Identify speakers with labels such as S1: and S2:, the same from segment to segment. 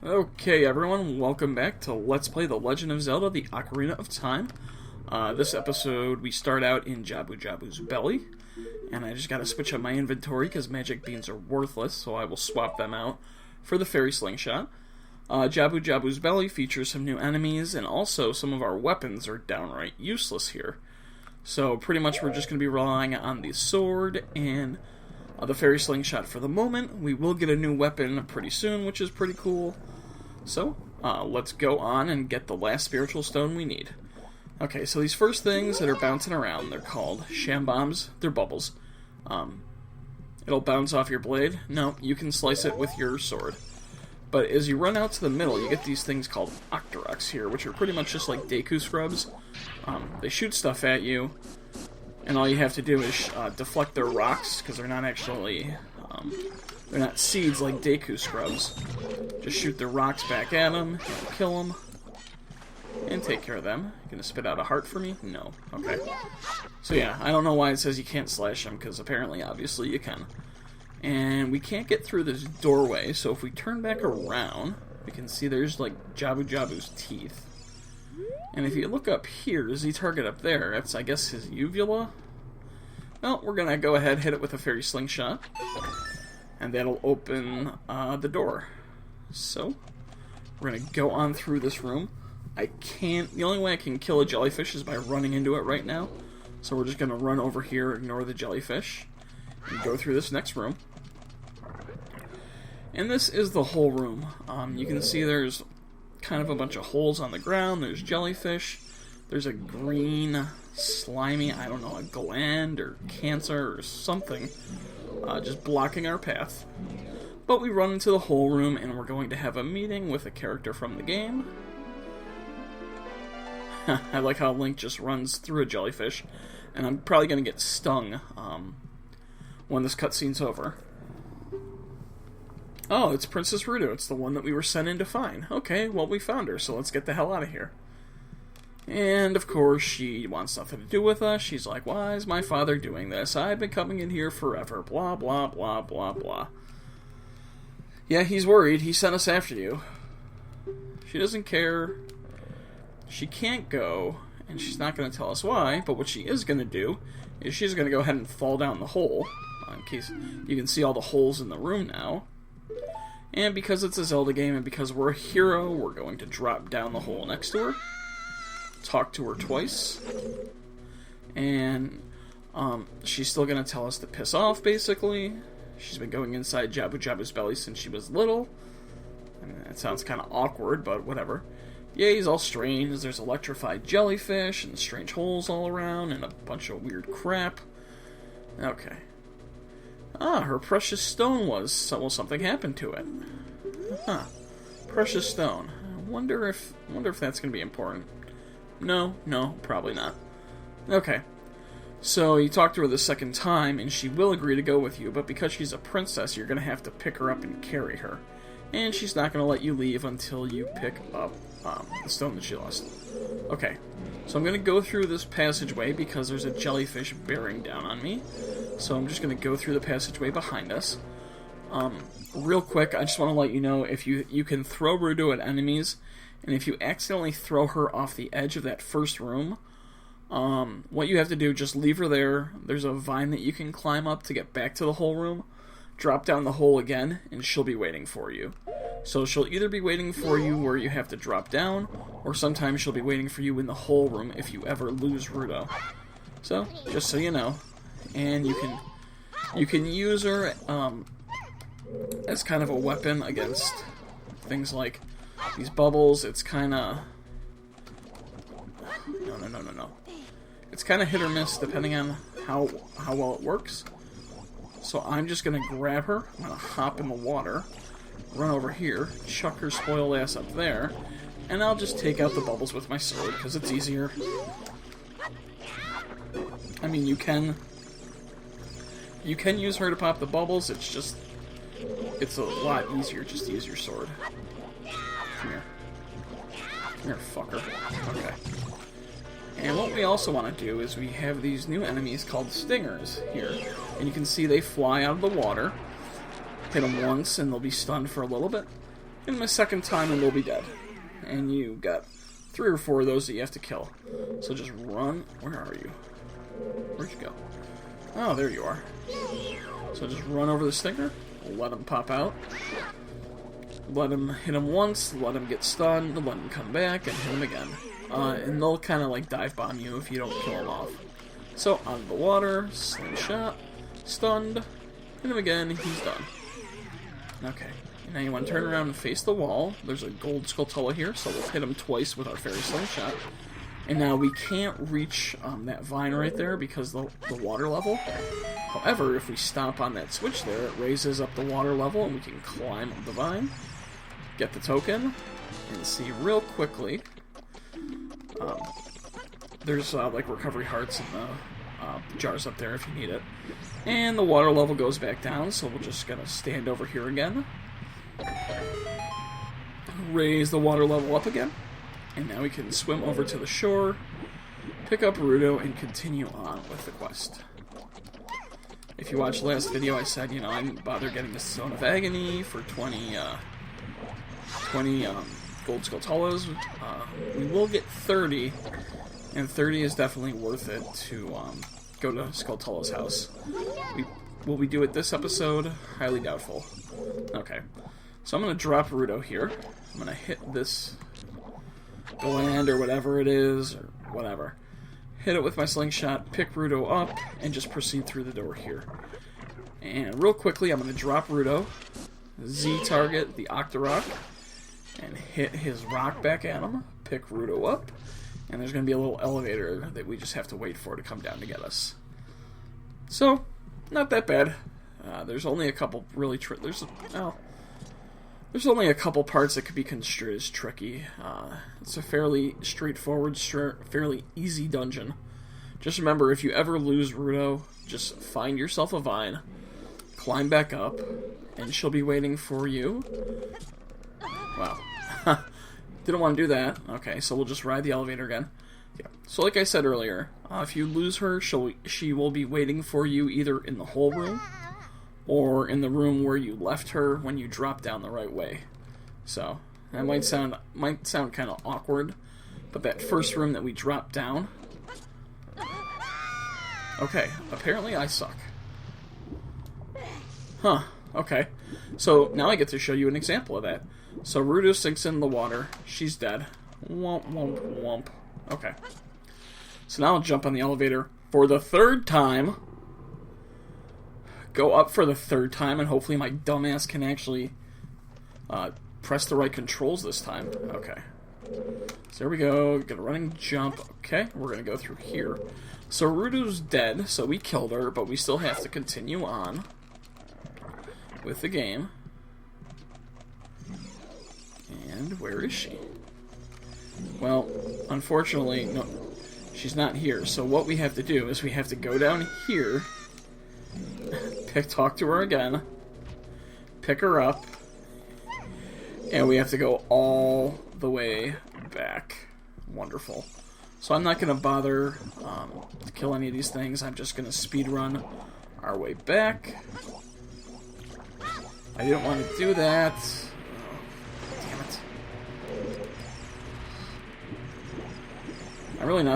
S1: Okay, everyone, welcome back to Let's Play The Legend of Zelda, the Ocarina of Time. This episode, we start out in Jabu-Jabu's belly, and I just gotta switch up my inventory because magic beans are worthless, so I will swap them out for the fairy slingshot. Jabu-Jabu's belly features some new enemies, and also some of our weapons are downright useless here. So pretty much we're just gonna be relying on the sword and the fairy slingshot for the moment. We will get a new weapon pretty soon, which is pretty cool. So, let's go on and get the last spiritual stone we need. Okay, so these first things that are bouncing around, they're called sham bombs. They're bubbles. It'll bounce off your blade. No, you can slice it with your sword. But as you run out to the middle, you get these things called Octoroks here, which are pretty much just like Deku scrubs. They shoot stuff at you, and all you have to do is deflect their rocks, because they're not actually, they're not seeds like Deku scrubs. Just shoot their rocks back at them, and kill them, and take care of them. You gonna spit out a heart for me? No. Okay. So yeah, I don't know why it says you can't slash them, because apparently, obviously, you can. And we can't get through this doorway, so if we turn back around, we can see there's, like, Jabu-Jabu's teeth. And if you look up here, there's the target up there. That's, I guess, his uvula. Well, we're gonna go ahead, hit it with a fairy slingshot, and that'll open the door. So, we're gonna go on through this room. The only way I can kill a jellyfish is by running into it right now. So we're just gonna run over here, ignore the jellyfish, and go through this next room. And this is the whole room. You can see there's kind of a bunch of holes on the ground. There's jellyfish. There's a green, slimy, I don't know, a gland or cancer or something, just blocking our path. But we run into the whole room, and we're going to have a meeting with a character from the game. I like how Link just runs through a jellyfish, and I'm probably going to get stung when this cutscene's over. Oh, it's Princess Ruto. It's the one that we were sent in to find. Okay, well, we found her, so let's get the hell out of here. And, of course, she wants nothing to do with us. She's like, why is my father doing this? I've been coming in here forever. Blah, blah, blah, blah, blah. Yeah, he's worried. He sent us after you. She doesn't care. She can't go, and she's not going to tell us why, but what she is going to do is she's going to go ahead and fall down the hole, in case you can see all the holes in the room now. And because it's a Zelda game and because we're a hero, we're going to drop down the hole next to her, talk to her twice, and she's still going to tell us to piss off, basically. She's been going inside Jabu-Jabu's belly since she was little. I mean, that sounds kind of awkward, but whatever. Yeah, he's all strange. There's electrified jellyfish and strange holes all around and a bunch of weird crap. Okay. Ah, her precious stone was... Well, something happened to it. Huh. Precious stone. I wonder if that's going to be important. No, probably not. Okay. So, you talk to her the second time, and she will agree to go with you, but because she's a princess, you're going to have to pick her up and carry her. And she's not going to let you leave until you pick up the stone that she lost. Okay, so I'm going to go through this passageway because there's a jellyfish bearing down on me. So I'm just going to go through the passageway behind us. Real quick, I just want to let you know, if you can throw Ruto at enemies, and if you accidentally throw her off the edge of that first room, what you have to do, just leave her there. There's a vine that you can climb up to get back to the whole room. Drop down the hole again, and she'll be waiting for you. So she'll either be waiting for you where you have to drop down, or sometimes she'll be waiting for you in the whole room if you ever lose Ruto. So, just so you know. And you can use her as kind of a weapon against things like these bubbles. It's kind of... No. It's kind of hit or miss depending on how well it works. So I'm just going to grab her, I'm going to hop in the water, run over here, chuck her spoiled ass up there, and I'll just take out the bubbles with my sword, because it's easier. I mean, you can use her to pop the bubbles, it's a lot easier just to use your sword. Come here, fucker. Okay. And what we also want to do is we have these new enemies called stingers here. And you can see they fly out of the water. Hit them once and they'll be stunned for a little bit. in my second time and we'll be dead. And you got 3 or 4 of those that you have to kill. So just run. Where are you? Where'd you go? Oh, there you are. So just run over the stinger, let him pop out, let him hit him once, let him get stunned, let him come back, and hit him again. And they'll kind of like dive bomb you if you don't kill him off. So, on the water, slingshot, stunned, hit him again, he's done. Okay, now you want to turn around and face the wall. There's a Gold Skulltula here, so we'll hit him twice with our fairy slingshot. And now we can't reach that vine right there because the water level. However, if we stomp on that switch there, it raises up the water level and we can climb up the vine, get the token, and see real quickly. There's like recovery hearts in the jars up there if you need it. And the water level goes back down, so we're just going to stand over here again. Raise the water level up again. And now we can swim over to the shore, pick up Rudo, and continue on with the quest. If you watched the last video, I said, you know, I didn't bother getting the Zone of Agony for 20 Gold Skulltulas. We will get 30, and 30 is definitely worth it to go to Skulltula's house. Will we do it this episode? Highly doubtful. Okay, so I'm going to drop Rudo here. I'm going to hit this gland or whatever it is, or whatever. Hit it with my slingshot, pick Rudo up, and just proceed through the door here. And real quickly, I'm going to drop Rudo, Z-target the Octorok, and hit his rock back at him, pick Rudo up, and there's going to be a little elevator that we just have to wait for to come down to get us. So, not that bad. There's only a couple really there's only a couple parts that could be construed as tricky. It's a fairly straightforward, fairly easy dungeon. Just remember, if you ever lose Rudo, just find yourself a vine, climb back up, and she'll be waiting for you. Wow. Didn't want to do that. Okay, so we'll just ride the elevator again. Yeah. So like I said earlier, if you lose her, she will be waiting for you either in the whole room or in the room where you left her when you dropped down the right way. So, that might sound kind of awkward, but that first room that we dropped down... Okay, apparently I suck. Huh, okay. So, now I get to show you an example of that. So, Rudo sinks in the water. She's dead. Womp, womp, womp. Okay. So now I'll jump on the elevator for the 3rd time. Go up for the 3rd time, and hopefully my dumbass can actually press the right controls this time. Okay. So there we go. Get a running jump. Okay, we're going to go through here. So Rudo's dead, so we killed her, but we still have to continue on with the game. And where is she? Well, unfortunately, no, she's not here. So what we have to do is we have to go down here, talk to her again, pick her up, and we have to go all the way back. Wonderful. So I'm not going to bother to kill any of these things. I'm just going to speed run our way back. I didn't want to do that. Oh, damn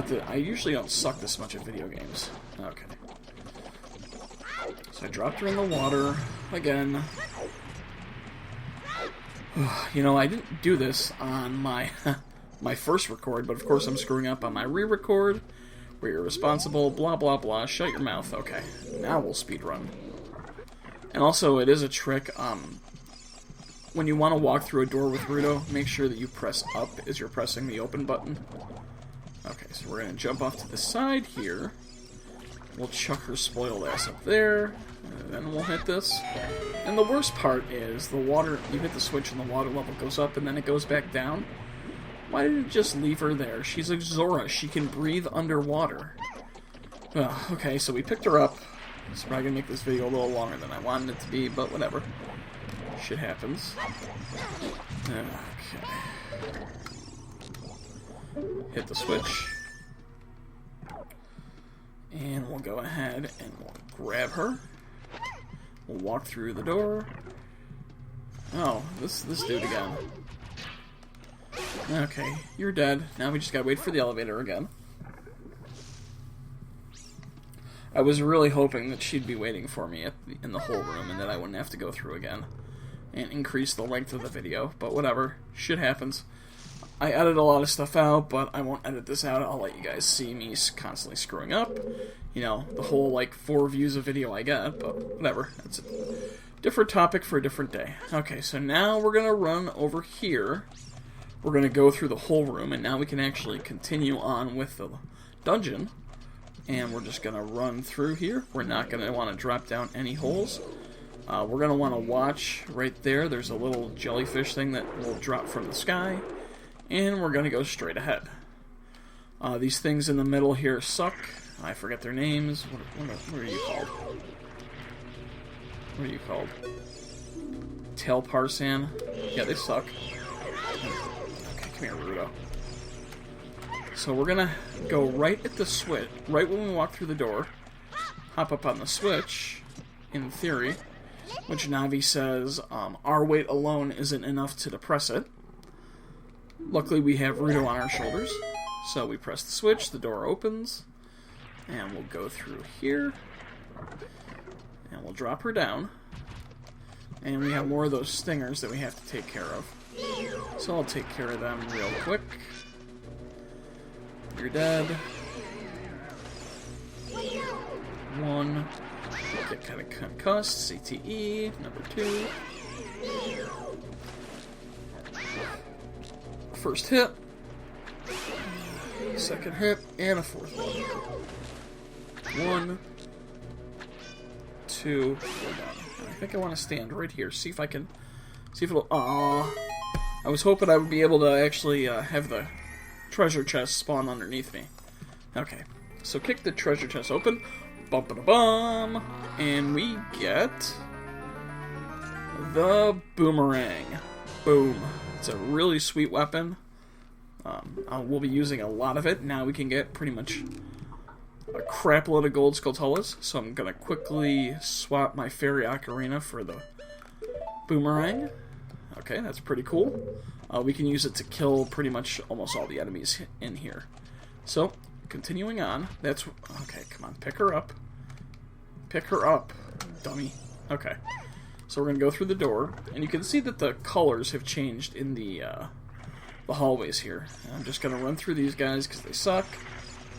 S1: it. I usually don't suck this much at video games. Okay. So I dropped her in the water again. You know, I didn't do this on my my first record, but of course I'm screwing up on my re-record. We're irresponsible, blah blah blah. Shut your mouth. Okay, now we'll speedrun. And also, it is a trick. When you want to walk through a door with Rudo, make sure that you press up as you're pressing the open button. Okay, so we're going to jump off to the side here. We'll chuck her spoiled ass up there, and then we'll hit this. And the worst part is the water, you hit the switch and the water level goes up and then it goes back down. Why didn't you just leave her there? She's like Zora, she can breathe underwater. Okay, so we picked her up. It's probably going to make this video a little longer than I wanted it to be, but whatever. Shit happens. Okay. Hit the switch. And we'll go ahead and we'll grab her. We'll walk through the door. Oh, this dude again. Okay, you're dead. Now we just gotta wait for the elevator again. I was really hoping that she'd be waiting for me in the whole room and that I wouldn't have to go through again and increase the length of the video, but whatever. Shit happens. I edit a lot of stuff out, but I won't edit this out. I'll let you guys see me constantly screwing up. You know, the whole, like, 4 views of video I get, but whatever. That's a different topic for a different day. Okay, so now we're going to run over here. We're going to go through the whole room, and now we can actually continue on with the dungeon. And we're just going to run through here. We're not going to want to drop down any holes. We're going to want to watch right there. There's a little jellyfish thing that will drop from the sky. And we're going to go straight ahead. These things in the middle here suck. I forget their names. What are you called? What are you called? Tail Parsan? Yeah, they suck. Okay, come here, Rudo. So we're going to go right at the switch, right when we walk through the door. Hop up on the switch, in theory. Which Navi says our weight alone isn't enough to depress it. Luckily, we have Rudo on our shoulders, so we press the switch, the door opens, and we'll go through here, and we'll drop her down, and we have more of those stingers that we have to take care of. So I'll take care of them real quick. You're dead. 1. Get kind of concussed. CTE. Number 2. First hit, second hit, and a fourth one. 1, 2, we're done. I think I want to stand right here, see if I can, see if it'll, I was hoping I would be able to actually have the treasure chest spawn underneath me. Okay, so kick the treasure chest open, bum-ba-da-bum, and we get the boomerang. Boom. It's a really sweet weapon. We'll be using a lot of it. Now we can get pretty much a crap load of Gold Skulltulas. So I'm going to quickly swap my Fairy Ocarina for the boomerang. Okay, that's pretty cool. We can use it to kill pretty much almost all the enemies in here. So, continuing on. That's... Okay, come on. Pick her up. Pick her up, dummy. Okay. So we're going to go through the door, and you can see that the colors have changed in the hallways here. And I'm just going to run through these guys because they suck.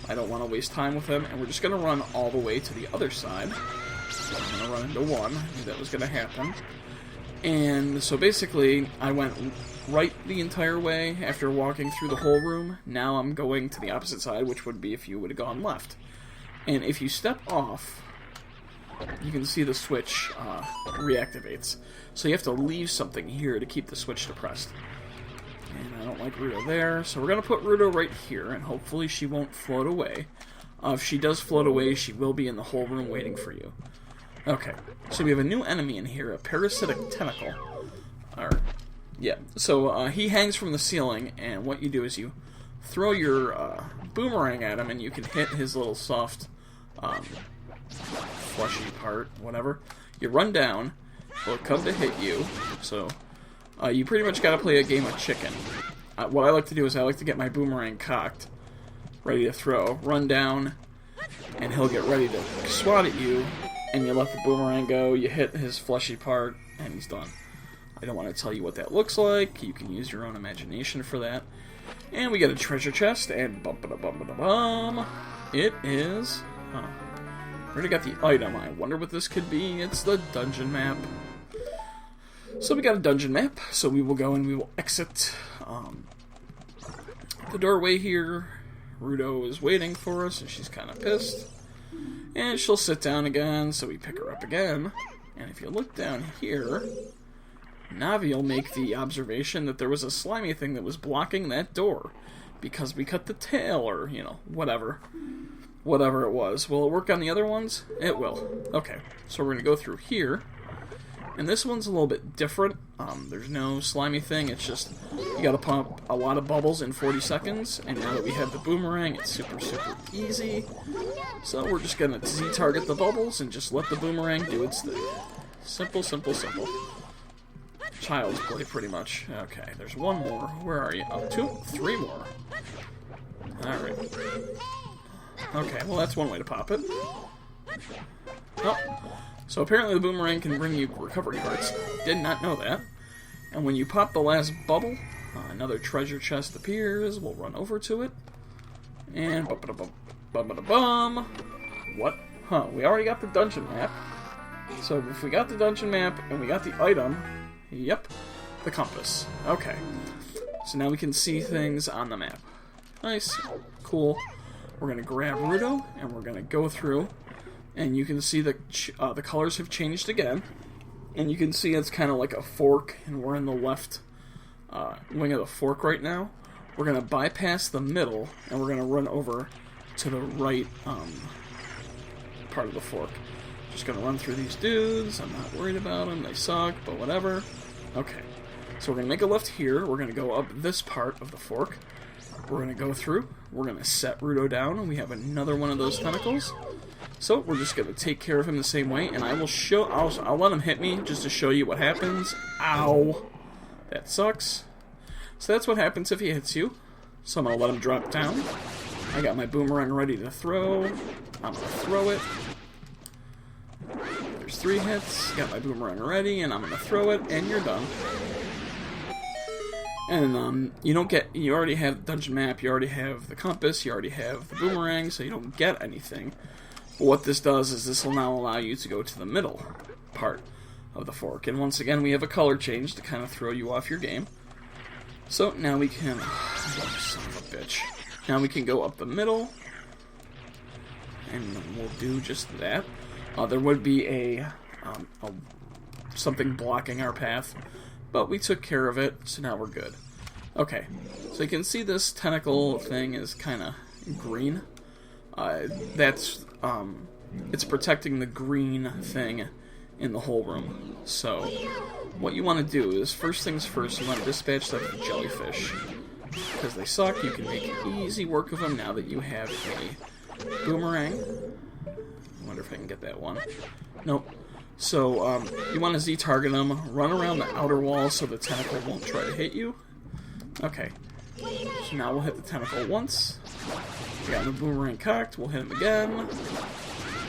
S1: I don't want to waste time with them, and we're just going to run all the way to the other side. So I'm going to run into one. I knew that was going to happen. And so basically, I went right the entire way after walking through the whole room. Now I'm going to the opposite side, which would be if you would have gone left. And if you step off, you can see the switch reactivates. So you have to leave something here to keep the switch depressed. And I don't like Rudo there, so we're going to put Rudo right here, and hopefully she won't float away. If she does float away, she will be in the whole room waiting for you. Okay, so we have a new enemy in here, a parasitic tentacle. Yeah, so he hangs from the ceiling, and what you do is you throw your boomerang at him, and you can hit his little soft... fleshy part, whatever. You run down, it'll come to hit you, so you pretty much gotta play a game of chicken. What I like to do is I like to get my boomerang cocked, ready to throw, run down, and he'll get ready to swat at you, and you let the boomerang go, you hit his fleshy part, and he's done. I don't want to tell you what that looks like, you can use your own imagination for that. And we get a treasure chest, and bum-ba-da-bum-ba-da-bum, it is... Already got the item. I wonder what this could be. It's the dungeon map. So we got a dungeon map. So we will go and we will exit the doorway here. Rudo is waiting for us, and she's kind of pissed. And she'll sit down again, so we pick her up again. And if you look down here, Navi will make the observation that there was a slimy thing that was blocking that door. Because we cut the tail, or, you know, whatever. Whatever it was. Will it work on the other ones? It will. Okay, so we're going to go through here. And this one's a little bit different. There's no slimy thing. It's just, you got to pump a lot of bubbles in 40 seconds. And now that we have the boomerang, it's super, super easy. So we're just going to Z-target the bubbles and just let the boomerang do its thing. Simple, simple, simple. child's play, pretty much. Okay, there's one more. Where are you? Oh, two? Three more. Alright. Okay, well that's one way to pop it. Oh. So apparently the boomerang can bring you recovery hearts. Did not know that. And when you pop the last bubble, another treasure chest appears. We'll run over to it. And bum-ba-da-bum. What? Huh, we already got the dungeon map. So if we got the dungeon map and we got the item, yep, the compass. Okay. So now we can see things on the map. Nice. Cool. We're going to grab Ruto and we're going to go through. And you can see the colors have changed again. And you can see it's kind of like a fork, and we're in the left wing of the fork right now. We're going to bypass the middle, and we're going to run over to the right part of the fork. Just going to run through these dudes. I'm not worried about them. They suck, but whatever. Okay. So we're going to make a left here. We're going to go up this part of the fork. We're going to go through. We're going to set Ruto down, and we have another one of those tentacles. So we're just going to take care of him the same way, and I will show. I'll let him hit me just to show you what happens. Ow. That sucks. So that's what happens if he hits you. So I'm going to let him drop down. I got my boomerang ready to throw. I'm going to throw it. There's 3 hits. Got my boomerang ready, and I'm going to throw it, and you're done. And you don't get. You already have the dungeon map. You already have the compass. You already have the boomerang, so you don't get anything. But what this does is this will now allow you to go to the middle part of the fork. And once again, we have a color change to kind of throw you off your game. So now we can. Oh, son of a bitch. Now we can go up the middle, and we'll do just that. There would be something blocking our path, but we took care of it, so now we're good. Okay, so you can see this tentacle thing is kind of green. It's protecting the green thing in the whole room. So what you want to do is, first things first, you want to dispatch the jellyfish. Because they suck, you can make easy work of them now that you have a boomerang. I wonder if I can get that one. Nope. So, you want to Z-target them, run around the outer wall so the tentacle won't try to hit you. Okay. So now we'll hit the tentacle once. We got my boomerang cocked, we'll hit him again.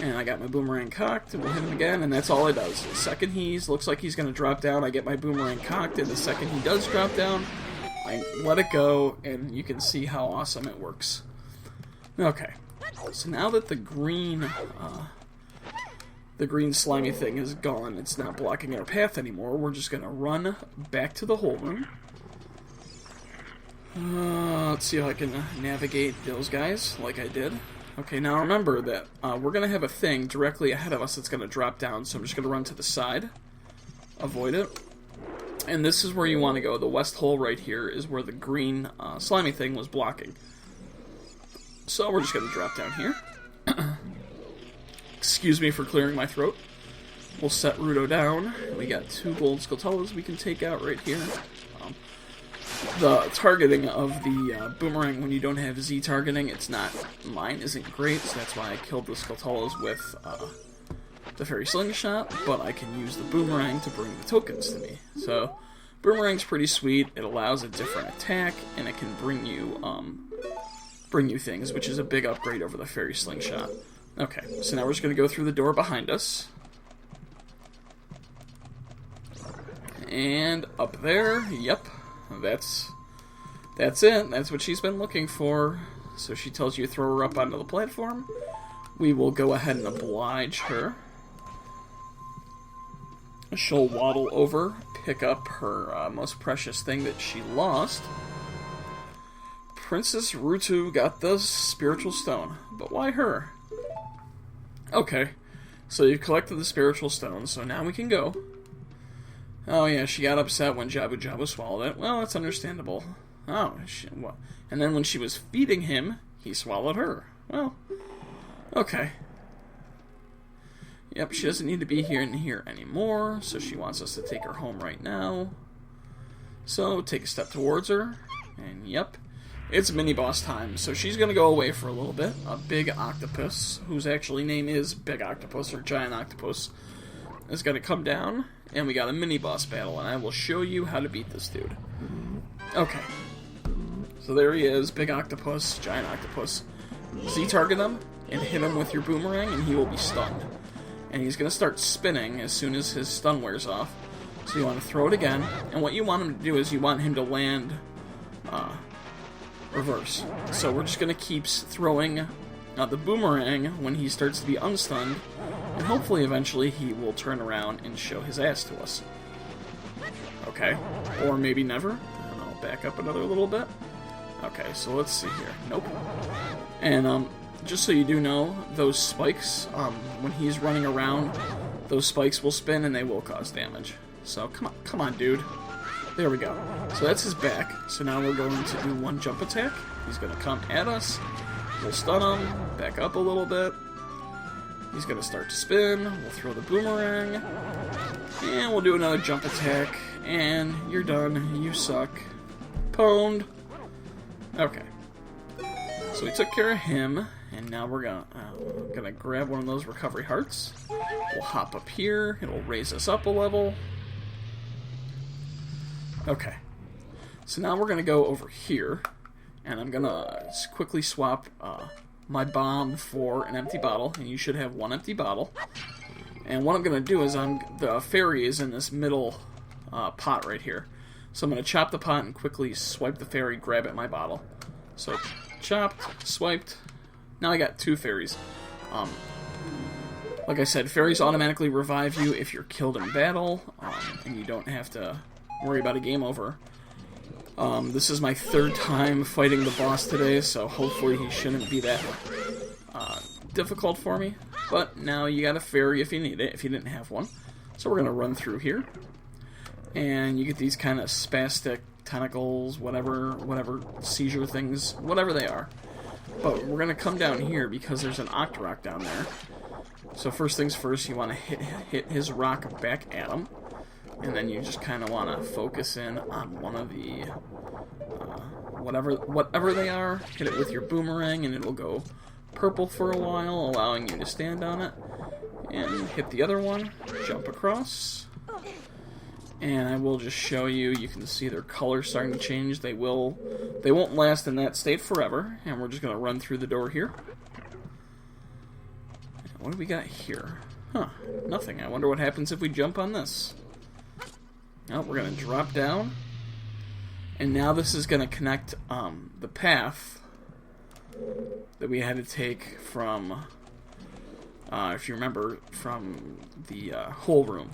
S1: And I got my boomerang cocked, and we'll hit him again, and that's all it does. The second he looks like he's going to drop down, I get my boomerang cocked, and the second he does drop down, I let it go, and you can see how awesome it works. Okay. So now that the green slimy thing is gone, it's not blocking our path anymore, we're just going to run back to the whole room. Let's see if I can navigate those guys like I did. Okay, now remember that we're going to have a thing directly ahead of us that's going to drop down, so I'm just going to run to the side. Avoid it. And this is where you want to go. The west hole right here is where the green slimy thing was blocking. So we're just going to drop down here. Excuse me for clearing my throat. We'll set Ruto down. We got 2 Gold Skulltulas we can take out right here. The targeting of the boomerang when you don't have Z targeting, mine isn't great, so that's why I killed the Skulltulas with the fairy slingshot, but I can use the boomerang to bring the tokens to me. So, boomerang's pretty sweet. It allows a different attack, and it can bring you things, which is a big upgrade over the fairy slingshot. Okay, so now we're just going to go through the door behind us. And up there, yep, that's it. That's what she's been looking for. So she tells you to throw her up onto the platform. We will go ahead and oblige her. She'll waddle over, pick up her most precious thing that she lost. Princess Ruto got the spiritual stone, but why her? Okay, so you collected the spiritual stone, so now we can go. Oh yeah, she got upset when Jabu-Jabu swallowed it. Well, that's understandable. Oh, what? And then when she was feeding him, he swallowed her. Well, okay. Yep, she doesn't need to be here anymore, so she wants us to take her home right now. So, take a step towards her, and yep, it's mini-boss time. So she's going to go away for a little bit. A big octopus, whose actually name is Big Octopus, or Giant Octopus, is going to come down, and we got a mini-boss battle, and I will show you how to beat this dude. Okay. So there he is, big octopus, giant octopus. Z-target him, and hit him with your boomerang, and he will be stunned. And he's going to start spinning as soon as his stun wears off. So you want to throw it again, and what you want him to do is you want him to land reverse. So we're just going to keep throwing the boomerang when he starts to be unstunned, and hopefully eventually he will turn around and show his ass to us. Okay, or maybe never. And I'll back up another little bit. Okay, so let's see here. Nope. And just so you do know, those spikes, when he's running around, those spikes will spin and they will cause damage. So come on, dude. There we go. So that's his back. So now we're going to do one jump attack. He's going to come at us. We'll stun him, back up a little bit. He's going to start to spin. We'll throw the boomerang. And we'll do another jump attack. And you're done. You suck. Pwned. Okay. So we took care of him. And now we're gonna grab one of those recovery hearts. We'll hop up here. It'll raise us up a level. Okay. So now we're gonna go over here. And I'm gonna quickly swap my bomb for an empty bottle, and you should have one empty bottle. And what I'm gonna do is the fairy is in this middle pot right here. So I'm gonna chop the pot and quickly swipe the fairy, grab at my bottle. So chopped, swiped. Now I got two fairies. Like I said, fairies automatically revive you if you're killed in battle, and you don't have to worry about a game over. This is my third time fighting the boss today, so hopefully he shouldn't be that difficult for me. But now you got a fairy if you need it, if you didn't have one. So we're going to run through here. And you get these kind of spastic tentacles, whatever seizure things, whatever they are. But we're going to come down here because there's an Octorok down there. So first things first, you want to hit his rock back at him. And then you just kind of want to focus in on one of the, whatever they are. Hit it with your boomerang and it'll go purple for a while, allowing you to stand on it. And hit the other one, jump across. And I will just show you, you can see their color starting to change. They won't last in that state forever. And we're just going to run through the door here. What do we got here? Huh, nothing. I wonder what happens if we jump on this. Oh, we're going to drop down. And now this is going to connect the path that we had to take from, if you remember, from the whole room.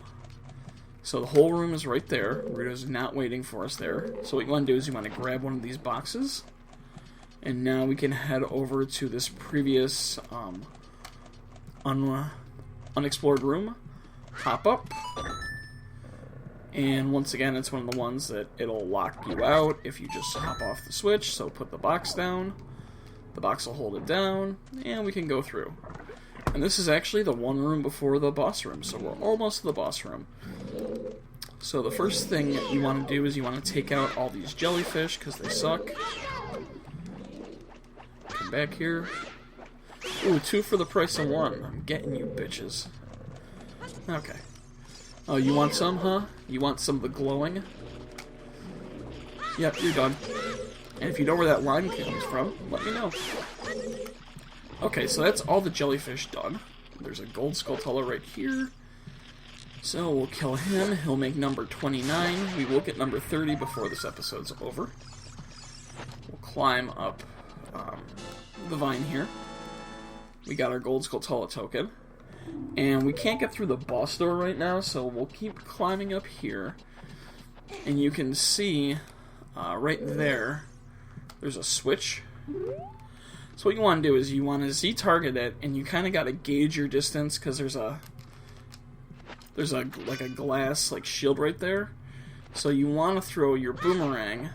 S1: So the whole room is right there. Rita's not waiting for us there. So what you want to do is you want to grab one of these boxes. And now we can head over to this previous unexplored room. Hop up. And once again, it's one of the ones that it'll lock you out if you just hop off the switch. So put the box down. The box will hold it down. And we can go through. And this is actually the one room before the boss room. So we're almost to the boss room. So the first thing that you want to do is you want to take out all these jellyfish because they suck. Come back here. Ooh, 2 for the price of 1. I'm getting you, bitches. Okay. Oh, you want some, huh? You want some of the glowing? Yep, you're done. And if you know where that line comes from, let me know. Okay, so that's all the jellyfish done. There's a Gold Skulltula right here. So we'll kill him. He'll make number 29. We will get number 30 before this episode's over. We'll climb up the vine here. We got our Gold Skulltula token. And we can't get through the boss door right now, so we'll keep climbing up here. And you can see right there, there's a switch. So what you want to do is you want to Z-target it, and you kind of got to gauge your distance because there's a like a glass like shield right there. So you want to throw your boomerang,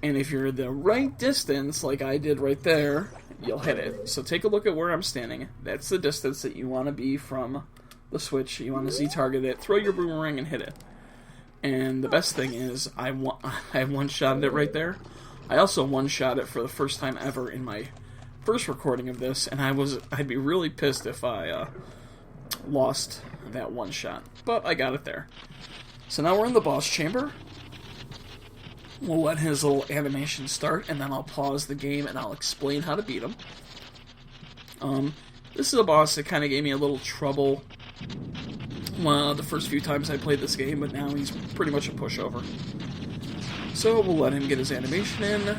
S1: and if you're the right distance, like I did right there, you'll hit it. So take a look at where I'm standing. That's the distance that you want to be from the switch. You want to Z-target it, throw your boomerang, and hit it. And the best thing is I one-shotted it right there. I also one-shot it for the first time ever in my first recording of this, and I'd be really pissed if I lost that one shot. But I got it there. So now we're in the boss chamber. We'll let his little animation start, and then I'll pause the game and I'll explain how to beat him. This is a boss that kind of gave me a little trouble the first few times I played this game, but now he's pretty much a pushover. So we'll let him get his animation in, and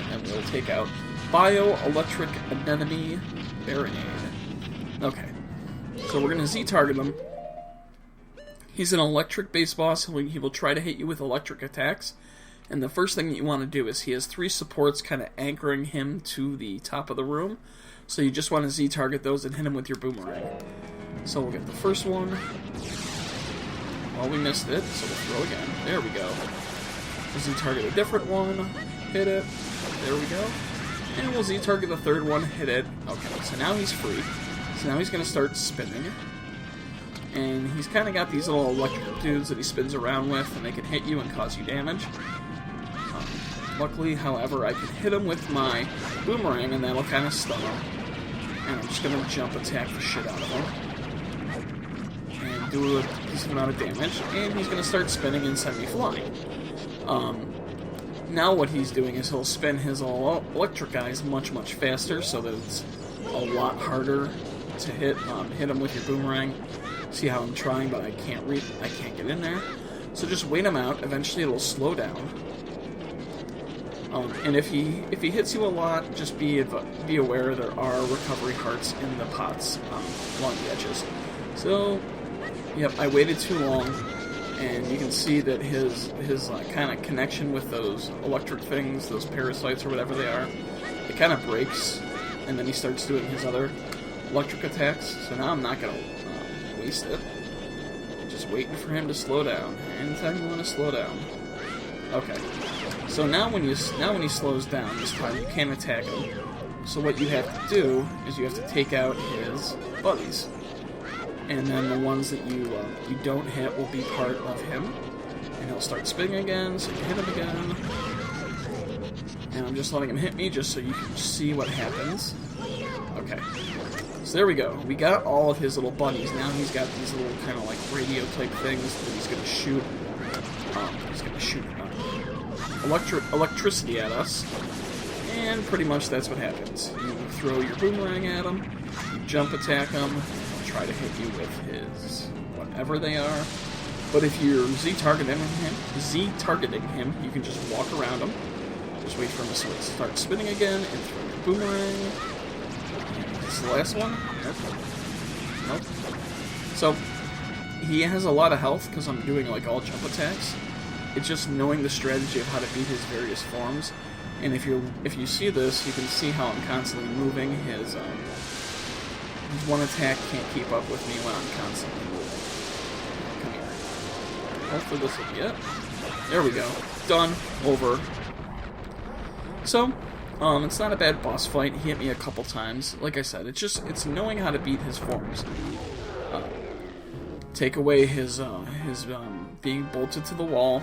S1: then we'll take out Bioelectric Anemone Baronade. Okay, so we're going to Z-target him. He's an electric-based boss. He will try to hit you with electric attacks. And the first thing that you want to do is he has 3 supports kind of anchoring him to the top of the room. So you just want to Z-target those and hit him with your boomerang. So we'll get the first one. Well, we missed it, so we'll throw again. There we go. We'll Z-target a different one. Hit it. There we go. And we'll Z-target the third one. Hit it. Okay, so now he's free. So now he's going to start spinning. And he's kind of got these little electric dudes that he spins around with, and they can hit you and cause you damage. Luckily, however, I can hit him with my boomerang, and that'll kind of stun him. And I'm just going to jump attack the shit out of him. And do a decent amount of damage. And he's going to start spinning and send me flying. Now what he's doing is he'll spin his electric guys much, much faster, so that it's a lot harder to hit him with your boomerang. See how I'm trying, but I can't get in there. So just wait him out. Eventually it'll slow down. And if he hits you a lot, just be aware there are recovery hearts in the pots along the edges. So, yep, I waited too long, and you can see that his kind of connection with those electric things, those parasites or whatever they are, it kind of breaks, and then he starts doing his other electric attacks. So now I'm not gonna waste it. Just waiting for him to slow down. Anytime you want to slow down. Okay. So now when he slows down this time, you can't attack him. So what you have to do is you have to take out his buddies. And then the ones that you don't hit will be part of him. And he'll start spinning again, so you hit him again. And I'm just letting him hit me just so you can see what happens. Okay. So there we go. We got all of his little buddies. Now he's got these little kind of like radio type things that he's going to shoot. He's going to shoot electricity at us. And pretty much that's what happens. You throw your boomerang at him, you jump attack him, try to hit you with his whatever they are. But if you're Z-targeting him, you can just walk around him. Just wait for him to start spinning again and throw your boomerang. This is the last one? Nope. So, he has a lot of health because I'm doing like all jump attacks. It's just knowing the strategy of how to beat his various forms. And if you see this, you can see how I'm constantly moving. His one attack can't keep up with me when I'm constantly moving. Come here. Hopefully this will be it. There we go. Done. Over. So, it's not a bad boss fight. He hit me a couple times. Like I said, it's knowing how to beat his forms. Take away his being bolted to the wall.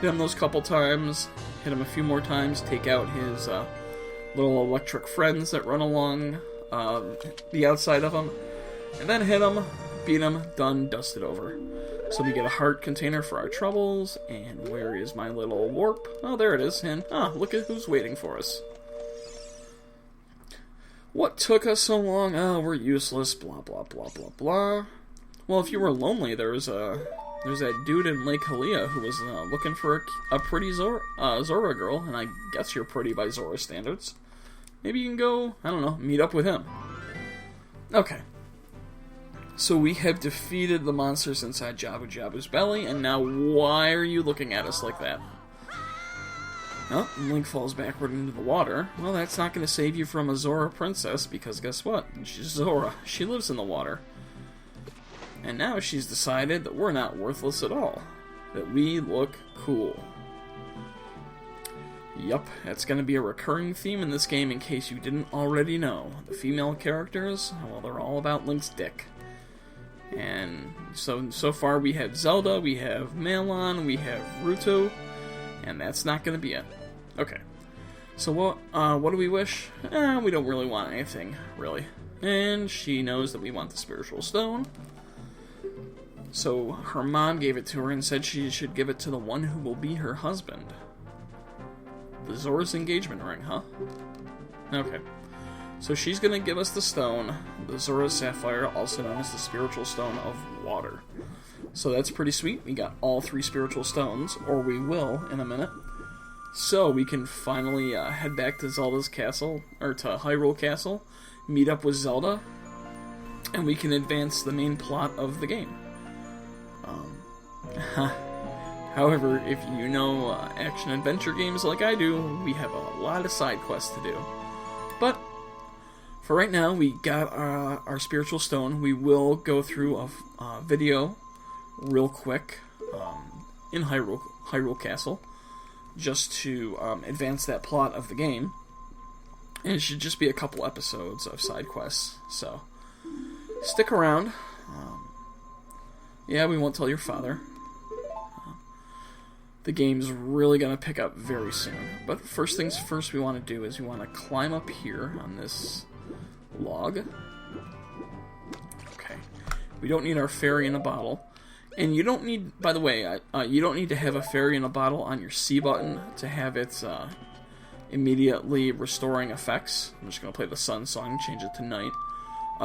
S1: Hit him those couple times. Hit him a few more times. Take out his little electric friends that run along the outside of him. And then hit him. Beat him. Done. Dusted over. So we get a heart container for our troubles. And where is my little warp? Oh, there it is. And look at who's waiting for us. What took us so long? Oh, we're useless. Blah, blah, blah, blah, blah. Well, if you were lonely, there's that dude in Lake Hylia who was looking for a pretty Zora girl, and I guess you're pretty by Zora standards. Maybe you can go, I don't know, meet up with him. Okay. So we have defeated the monsters inside Jabu-Jabu's belly, and now why are you looking at us like that? Oh, Link falls backward into the water. Well, that's not going to save you from a Zora princess, because guess what? She's Zora. She lives in the water. And now she's decided that we're not worthless at all. That we look cool. Yup, that's going to be a recurring theme in this game in case you didn't already know. The female characters, well, they're all about Link's dick. And so far we have Zelda, we have Malon, we have Ruto, and that's not going to be it. Okay. So what do we wish? We don't really want anything, really. And she knows that we want the spiritual stone. So her mom gave it to her and said she should give it to the one who will be her husband. The Zora's engagement ring, huh? Okay. So she's going to give us the stone, the Zora's Sapphire, also known as the Spiritual Stone of Water. So that's pretty sweet. We got all 3 spiritual stones, or we will in a minute. So we can finally head back to Zelda's castle, or to Hyrule Castle, meet up with Zelda, and we can advance the main plot of the game. However, if you know action-adventure games like I do, we have a lot of side quests to do. But for right now, we got our spiritual stone. We will go through a video real quick in Hyrule Castle, just to advance that plot of the game. And it should just be a couple episodes of side quests, so stick around. Yeah, we won't tell your father. The game's really going to pick up very soon. But first things first, we want to do is we want to climb up here on this log. Okay. We don't need our fairy in a bottle. And you don't need, by the way, you don't need to have a fairy in a bottle on your C button to have its immediately restoring effects. I'm just going to play the sun song and change it to night.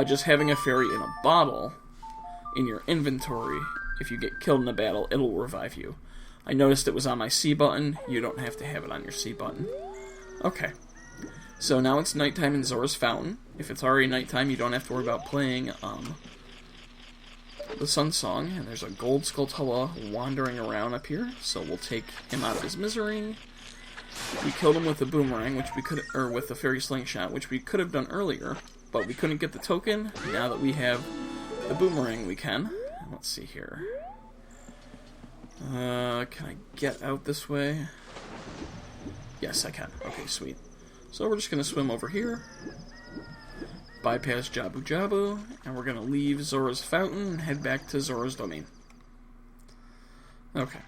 S1: Just having a fairy in a bottle in your inventory, if you get killed in a battle, it'll revive you. I noticed it was on my C button. You don't have to have it on your C button. Okay. So now it's nighttime in Zora's Fountain. If it's already nighttime, you don't have to worry about playing the Sun Song. And there's a Gold Skulltula wandering around up here. So we'll take him out of his misery. We killed him with the boomerang, which we could, or with the fairy slingshot, which we could have done earlier, but we couldn't get the token. Now that we have the boomerang, we can. Let's see here. Can I get out this way? Yes, I can. Okay, sweet. So we're just going to swim over here, bypass Jabu-Jabu, and we're going to leave Zora's Fountain and head back to Zora's Domain. Okay.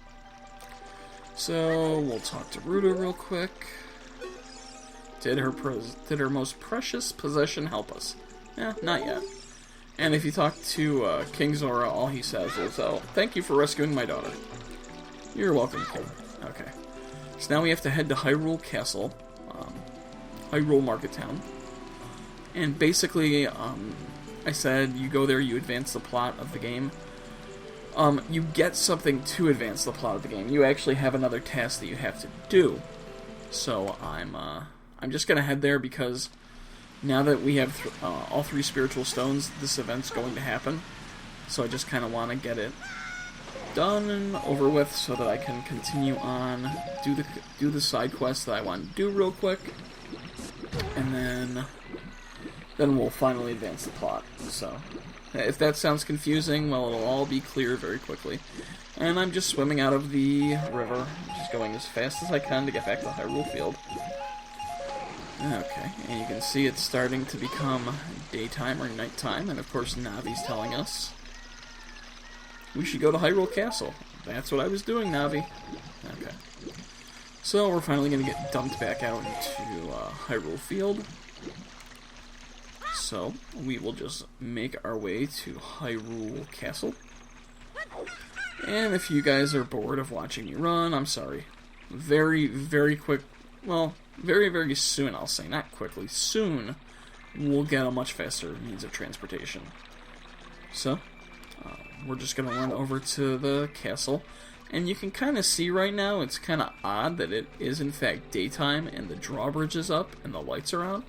S1: So we'll talk to Ruta real quick. Did her most precious possession help us? Eh, not yet. And if you talk to King Zora, all he says is, "Oh, thank you for rescuing my daughter." You're welcome, King. Okay. So now we have to head to Hyrule Castle, Hyrule Market Town. And basically, I said you go there, you advance the plot of the game. You get something to advance the plot of the game. You actually have another task that you have to do. So I'm just gonna head there because now that we have all 3 spiritual stones, this event's going to happen. So I just kind of want to get it done and over with so that I can continue on, do the side quests that I want to do real quick, and then we'll finally advance the plot. So if that sounds confusing, well, it'll all be clear very quickly. And I'm just swimming out of the river, just going as fast as I can to get back to Hyrule Field. Okay, and you can see it's starting to become daytime or nighttime, and of course Navi's telling us we should go to Hyrule Castle. That's what I was doing, Navi. Okay. So we're finally going to get dumped back out into Hyrule Field. So we will just make our way to Hyrule Castle. And if you guys are bored of watching me run, I'm sorry. Very, very quick, well, very, very soon, I'll say. Not quickly, soon, we'll get a much faster means of transportation. So we're just going to run over to the castle. And you can kind of see right now, it's kind of odd that it is in fact daytime and the drawbridge is up and the lights are on.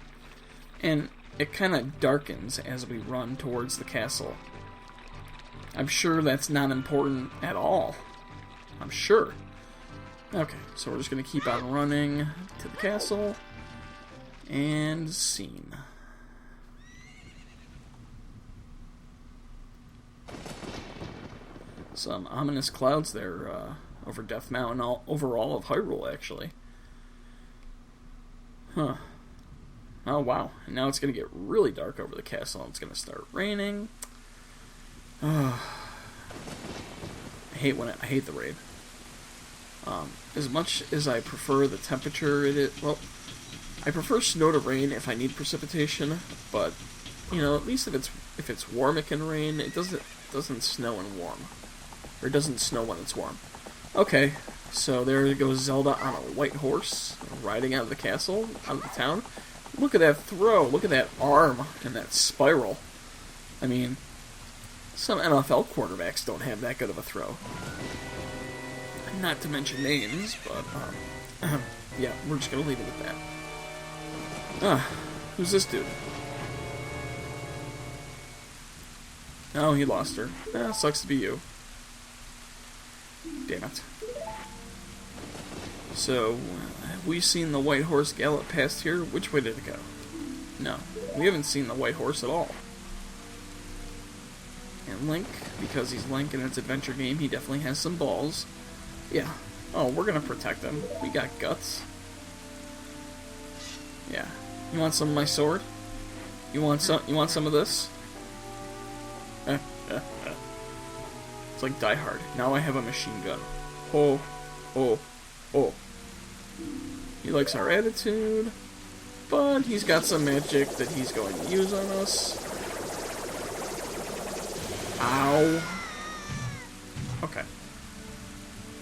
S1: And it kind of darkens as we run towards the castle. I'm sure that's not important at all. I'm sure. Okay, so we're just going to keep on running to the castle. And scene. Some ominous clouds there over Death Mountain, over all of Hyrule, actually. Huh. Oh, wow. And now it's going to get really dark over the castle, and it's going to start raining. I hate the raid. As much as I prefer the temperature it is, well, I prefer snow to rain if I need precipitation, but you know, at least if it's warm, it can rain. It doesn't snow when warm, or it doesn't snow when it's warm. Okay, so there goes Zelda on a white horse, riding out of the castle, out of the town. Look at that throw! Look at that arm and that spiral. I mean, some NFL quarterbacks don't have that good of a throw. Not to mention names, but yeah, we're just gonna leave it at that. Who's this dude? Oh, he lost her. Sucks to be you. Damn it. So, have we seen the white horse gallop past here? Which way did it go? No, we haven't seen the white horse at all. And Link, because he's Link in its adventure game, he definitely has some balls. Yeah. Oh, we're gonna protect him. We got guts. Yeah. You want some of my sword? You want some of this? It's like Die Hard. Now I have a machine gun. Oh, oh, oh. He likes our attitude, but he's got some magic that he's going to use on us. Ow. Okay.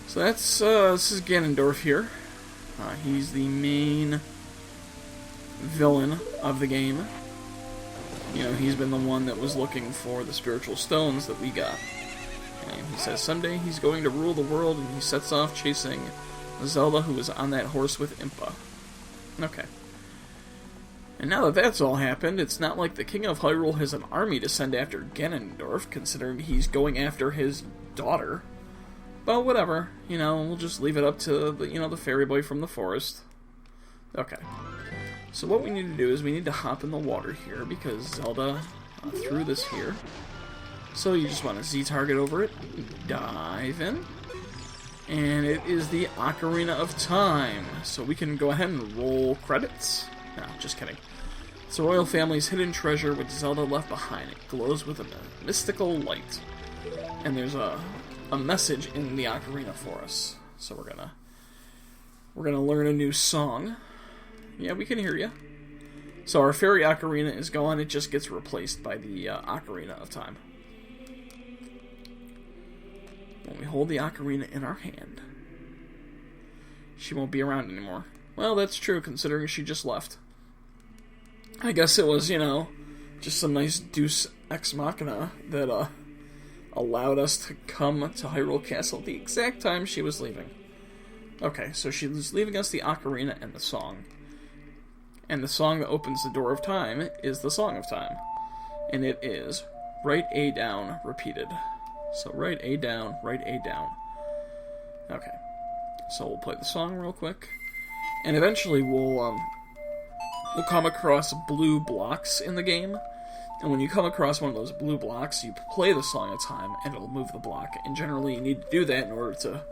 S1: So that's, this is Ganondorf here. He's the main villain of the game. You know, he's been the one that was looking for the spiritual stones that we got. And he says someday he's going to rule the world, and he sets off chasing Zelda, who was on that horse with Impa. Okay. And now that that's all happened, it's not like the King of Hyrule has an army to send after Ganondorf, considering he's going after his daughter. But whatever, you know, we'll just leave it up to the, you know, the fairy boy from the forest. Okay. So what we need to do is we need to hop in the water here, because Zelda threw this here. So you just want to Z-target over it, dive in, and it is the Ocarina of Time. So we can go ahead and roll credits. No, just kidding. It's the royal family's hidden treasure which Zelda left behind. It glows with a mystical light. And there's a message in the ocarina for us. So we're gonna learn a new song. Yeah, we can hear you. So our fairy ocarina is gone. It just gets replaced by the Ocarina of Time. When we hold the ocarina in our hand, she won't be around anymore. Well, that's true, considering she just left. I guess it was, you know, just some nice deus ex machina that allowed us to come to Hyrule Castle at the exact time she was leaving. Okay, so she was leaving us the ocarina and the song. And the song that opens the door of time is the Song of Time. And it is write A down, repeated. So write A down, write A down. Okay. So we'll play the song real quick. And eventually we'll come across blue blocks in the game. And when you come across one of those blue blocks, you play the Song of Time, and it'll move the block. And generally you need to do that in order to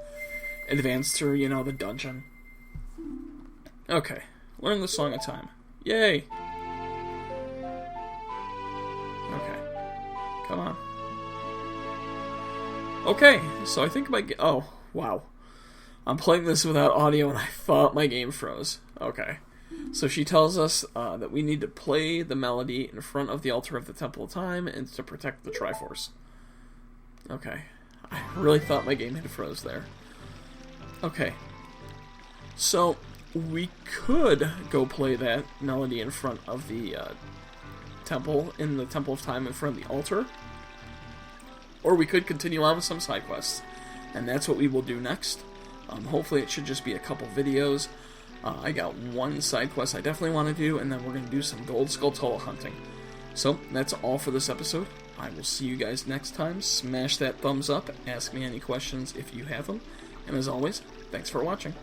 S1: advance through, you know, the dungeon. Okay. Learn the Song of Time. Yay! Okay. Come on. Okay, so I think oh, wow. I'm playing this without audio and I thought my game froze. Okay. So she tells us that we need to play the melody in front of the altar of the Temple of Time and to protect the Triforce. Okay. I really thought my game had froze there. Okay. So we could go play that melody in front of the temple, in the Temple of Time in front of the altar. Or we could continue on with some side quests. And that's what we will do next. Hopefully it should just be a couple videos. I got one side quest I definitely want to do, and then we're going to do some Gold Skulltula hunting. So, that's all for this episode. I will see you guys next time. Smash that thumbs up. Ask me any questions if you have them. And as always, thanks for watching.